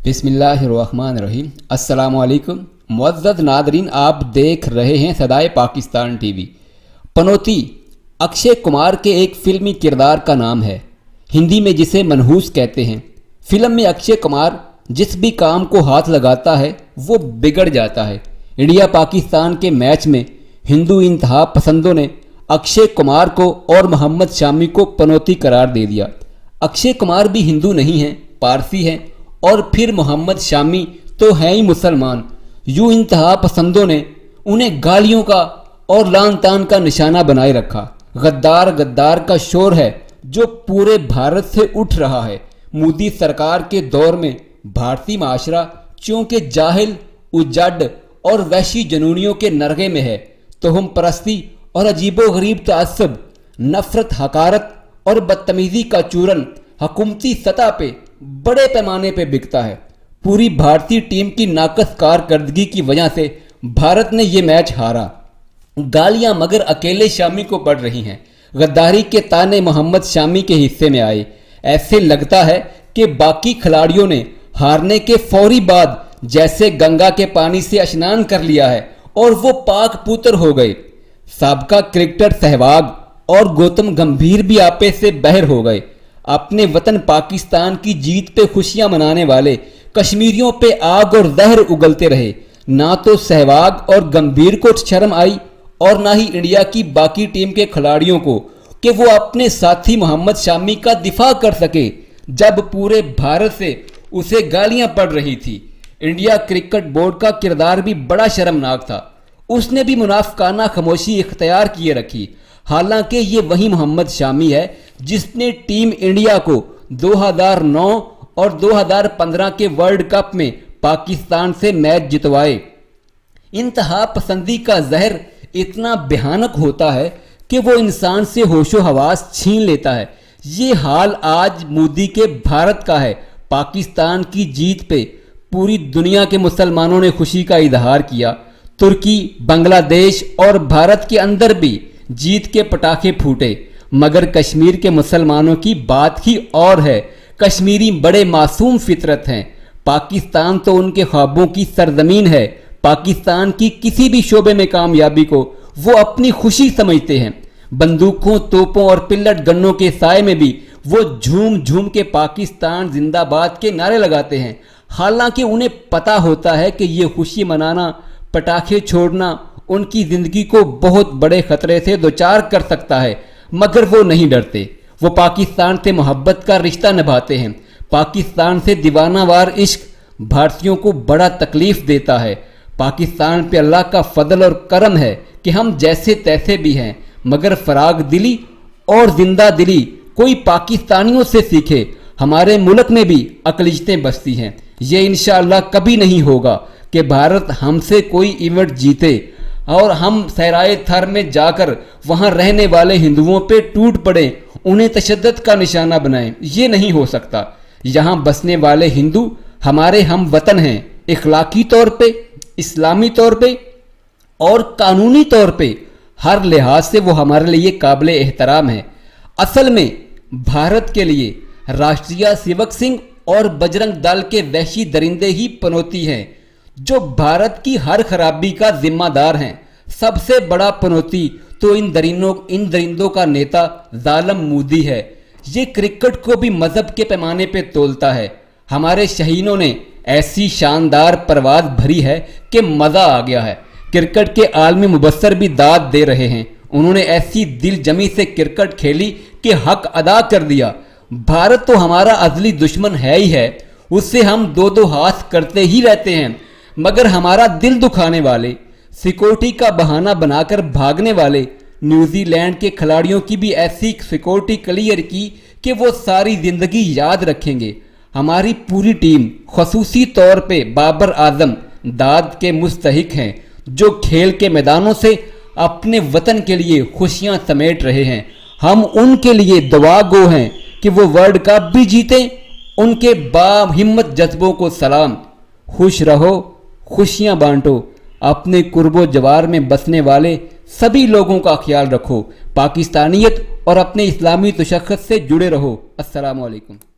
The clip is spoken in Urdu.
بسم اللہ الرحمن الرحیم۔ السلام علیکم معزز ناظرین، آپ دیکھ رہے ہیں صدائے پاکستان ٹی وی۔ پنوتی اکشے کمار کے ایک فلمی کردار کا نام ہے، ہندی میں جسے منحوس کہتے ہیں۔ فلم میں اکشے کمار جس بھی کام کو ہاتھ لگاتا ہے وہ بگڑ جاتا ہے۔ انڈیا پاکستان کے میچ میں ہندو انتہا پسندوں نے اکشے کمار کو اور محمد شامی کو پنوتی قرار دے دیا۔ اکشے کمار بھی ہندو نہیں ہیں، پارسی ہیں، اور پھر محمد شامی تو ہیں ہی مسلمان۔ یوں انتہا پسندوں نے انہیں گالیوں کا اور لعن طعن کا نشانہ بنائے رکھا۔ غدار غدار کا شور ہے جو پورے بھارت سے اٹھ رہا ہے۔ مودی سرکار کے دور میں بھارتی معاشرہ چونکہ جاہل، اجڈ اور وحشی جنونیوں کے نرغے میں ہے، توہم پرستی اور عجیب و غریب تعصب، نفرت، حقارت اور بدتمیزی کا چورن حکومتی سطح پہ بڑے پیمانے پہ بکتا ہے۔ پوری بھارتی ٹیم کی ناقص کارکردگی کی وجہ سے بھارت نے یہ میچ ہارا۔ گالیاں مگر اکیلے شامی کو پڑ رہی ہیں۔ غداری کے تانے محمد شامی کے حصے میں آئے۔ ایسے لگتا ہے کہ باقی کھلاڑیوں نے ہارنے کے فوری بعد جیسے گنگا کے پانی سے اشنان کر لیا ہے اور وہ پاک پوتر ہو گئے۔ سابقہ کرکٹر سہواگ اور گوتم گمبھیر بھی آپے سے بہر ہو گئے۔ اپنے وطن پاکستان کی جیت پہ خوشیاں منانے والے کشمیریوں پہ آگ اور زہر اگلتے رہے۔ نہ تو سہواگ اور گمبھیر کو شرم آئی اور نہ ہی انڈیا کی باقی ٹیم کے کھلاڑیوں کو کہ وہ اپنے ساتھی محمد شامی کا دفاع کر سکے جب پورے بھارت سے اسے گالیاں پڑ رہی تھی۔ انڈیا کرکٹ بورڈ کا کردار بھی بڑا شرمناک تھا۔ اس نے بھی منافقانہ خاموشی اختیار کیے رکھی، حالانکہ یہ وہی محمد شامی ہے جس نے ٹیم انڈیا کو 2009 اور 2015 کے ورلڈ کپ میں پاکستان سے میچ جتوائے۔ انتہا پسندی کا زہر اتنا بھیانک ہوتا ہے کہ وہ انسان سے ہوش و حواس چھین لیتا ہے۔ یہ حال آج مودی کے بھارت کا ہے۔ پاکستان کی جیت پہ پوری دنیا کے مسلمانوں نے خوشی کا اظہار کیا۔ ترکی، بنگلہ دیش اور بھارت کے اندر بھی جیت کے پٹاخے پھوٹے، مگر کشمیر کے مسلمانوں کی بات ہی اور ہے۔ کشمیری بڑے معصوم فطرت ہیں۔ پاکستان تو ان کے خوابوں کی سرزمین ہے۔ پاکستان کی کسی بھی شعبے میں کامیابی کو وہ اپنی خوشی سمجھتے ہیں۔ بندوقوں، توپوں اور پلٹ گنوں کے سائے میں بھی وہ جھوم جھوم کے پاکستان زندہ باد کے نعرے لگاتے ہیں، حالانکہ انہیں پتہ ہوتا ہے کہ یہ خوشی منانا، پٹاخے چھوڑنا ان کی زندگی کو بہت بڑے خطرے سے دوچار کر سکتا ہے، مگر وہ نہیں ڈرتے۔ وہ پاکستان سے محبت کا رشتہ نبھاتے ہیں۔ پاکستان سے دیوانہ وار عشق بھارتیوں کو بڑا تکلیف دیتا ہے۔ پاکستان پہ اللہ کا فضل اور کرم ہے کہ ہم جیسے تیسے بھی ہیں، مگر فراغ دلی اور زندہ دلی کوئی پاکستانیوں سے سیکھے۔ ہمارے ملک میں بھی اقلیتیں بستی ہیں۔ یہ انشاءاللہ کبھی نہیں ہوگا کہ بھارت ہم سے کوئی ایونٹ جیتے اور ہم صحرائے تھر میں جا کر وہاں رہنے والے ہندوؤں پہ ٹوٹ پڑیں، انہیں تشدد کا نشانہ بنائیں۔ یہ نہیں ہو سکتا۔ یہاں بسنے والے ہندو ہمارے ہم وطن ہیں۔ اخلاقی طور پہ، اسلامی طور پہ اور قانونی طور پہ ہر لحاظ سے وہ ہمارے لیے قابل احترام ہے۔ اصل میں بھارت کے لیے راشٹریہ سیوک سنگھ اور بجرنگ دل کے وحشی درندے ہی پنوتی ہیں جو بھارت کی ہر خرابی کا ذمہ دار ہیں۔ سب سے بڑا پنوتی تو ان درندوں کا نیتا ظالم مودی ہے۔ یہ کرکٹ کو بھی مذہب کے پیمانے پہ تولتا ہے۔ ہمارے شہینوں نے ایسی شاندار پرواز بھری ہے کہ مزہ آ گیا ہے۔ کرکٹ کے عالمی مبصر بھی داد دے رہے ہیں۔ انہوں نے ایسی دل جمی سے کرکٹ کھیلی کہ حق ادا کر دیا۔ بھارت تو ہمارا ازلی دشمن ہے ہی ہے، اس سے ہم دو ہاتھ کرتے ہی رہتے ہیں، مگر ہمارا دل دکھانے والے، سیکورٹی کا بہانہ بنا کر بھاگنے والے نیوزی لینڈ کے کھلاڑیوں کی بھی ایسی سیکورٹی کلیئر کی کہ وہ ساری زندگی یاد رکھیں گے۔ ہماری پوری ٹیم خصوصی طور پہ بابر اعظم داد کے مستحق ہیں جو کھیل کے میدانوں سے اپنے وطن کے لیے خوشیاں سمیٹ رہے ہیں۔ ہم ان کے لیے دعا گو ہیں کہ وہ ورلڈ کپ بھی جیتیں۔ ان کے باہمت جذبوں کو سلام۔ خوش رہو، خوشیاں بانٹو۔ اپنے قرب و جوار میں بسنے والے سبھی لوگوں کا خیال رکھو۔ پاکستانیت اور اپنے اسلامی تشخص سے جڑے رہو۔ السلام علیکم۔